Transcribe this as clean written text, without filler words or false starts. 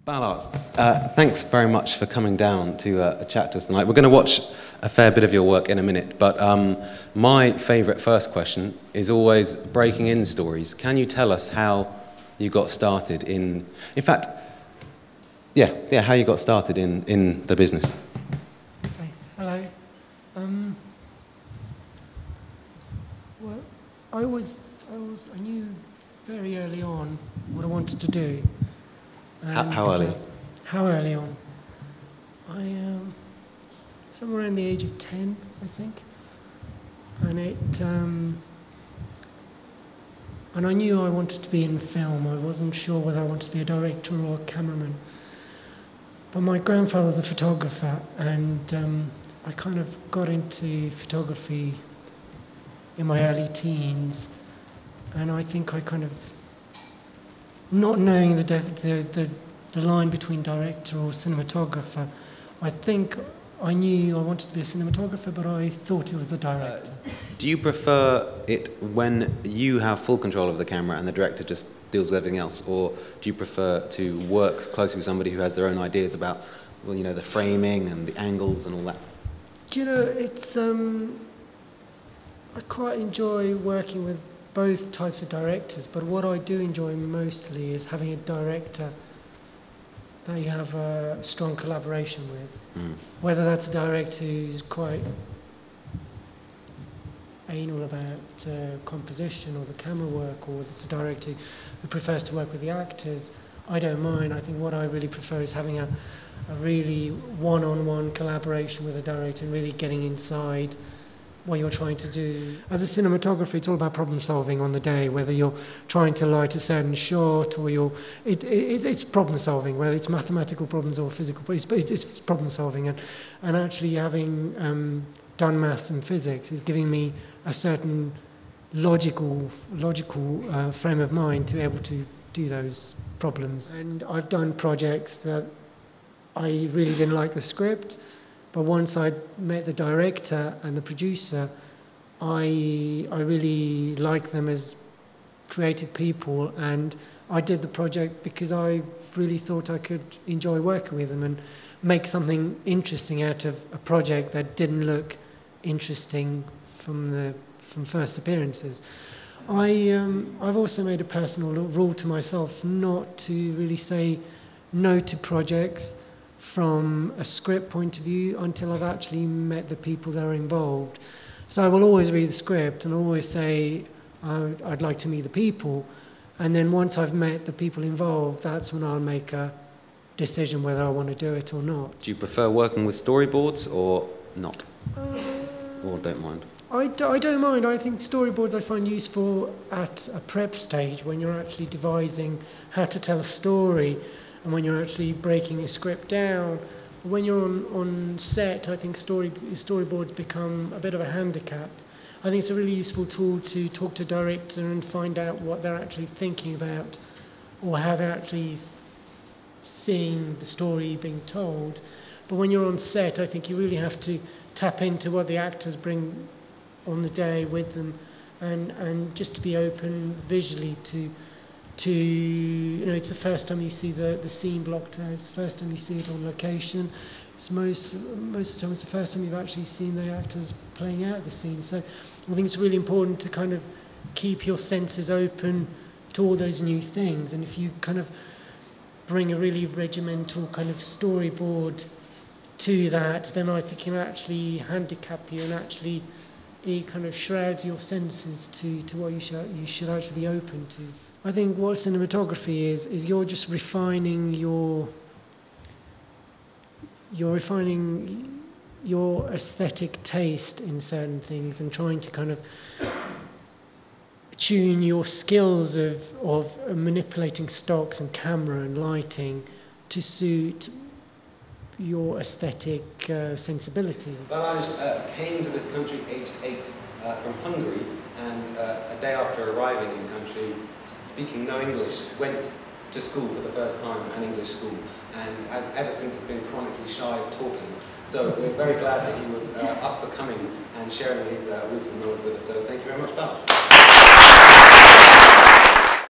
Balazs, thanks very much for coming down to chat to us tonight. We're going to watch a fair bit of your work in a minute, but my favourite first question is always breaking in stories. Can you tell us how you got started in fact, how you got started in the business? Okay, hello. Well, I knew very early on what I wanted to do. How early? How early on? Somewhere around the age of 10, I think. And I knew I wanted to be in film. I wasn't sure whether I wanted to be a director or a cameraman. But my grandfather was a photographer, and I kind of got into photography in my early teens. And I think I kind of, not knowing the line between director or cinematographer, I think I knew I wanted to be a cinematographer, but I thought it was the director. Do you prefer it when you have full control of the camera and the director just deals with everything else, or do you prefer to work closely with somebody who has their own ideas about, well, you know, the framing and the angles and all that? You know, it's I quite enjoy working with both types of directors, but what I do enjoy mostly is having a director that you have a strong collaboration with. Whether that's a director who's quite anal about composition or the camera work, or it's a director who prefers to work with the actors, I don't mind. I think what I really prefer is having a really one-on-one collaboration with a director and really getting inside what you're trying to do. As a cinematographer, it's all about problem solving on the day, whether you're trying to light a certain shot or it's problem solving, whether it's mathematical problems or physical problems, it's problem solving. And actually having done maths and physics is giving me a certain logical frame of mind to be able to do those problems. And I've done projects that I really didn't like the script, but once I met the director and the producer, I really liked them as creative people, and I did the project because I really thought I could enjoy working with them and make something interesting out of a project that didn't look interesting from first appearances. I've also made a personal rule to myself not to really say no to projects from a script point of view until I've actually met the people that are involved. So I will always read the script and always say I'd like to meet the people, and then once I've met the people involved, that's when I'll make a decision whether I want to do it or not. Do you prefer working with storyboards or not? Or don't mind? I don't mind. I think storyboards I find useful at a prep stage when you're actually devising how to tell a story and when you're actually breaking a script down. But when you're on set, I think storyboards become a bit of a handicap. I think it's a really useful tool to talk to a director and find out what they're actually thinking about or how they're actually seeing the story being told. But when you're on set, I think you really have to tap into what the actors bring on the day with them, and just to be open visually to you know, it's the first time you see the scene blocked out, it's the first time you see it on location, it's most of the time it's the first time you've actually seen the actors playing out the scene. So I think it's really important to kind of keep your senses open to all those new things, and if you kind of bring a really regimental kind of storyboard to that, then I think it can actually handicap you, and actually it kind of shrouds your senses to what you should actually be open to. I think what cinematography is you're just refining your aesthetic taste in certain things and trying to kind of tune your skills of manipulating stocks and camera and lighting to suit your aesthetic sensibilities. Balazs came to this country aged 8 from Hungary, and a day after arriving in the country, speaking no English, went to school for the first time, an English school, and ever since has been chronically shy of talking. So we're very glad that he was up for coming and sharing his wisdom with us. So thank you very much, Balazs.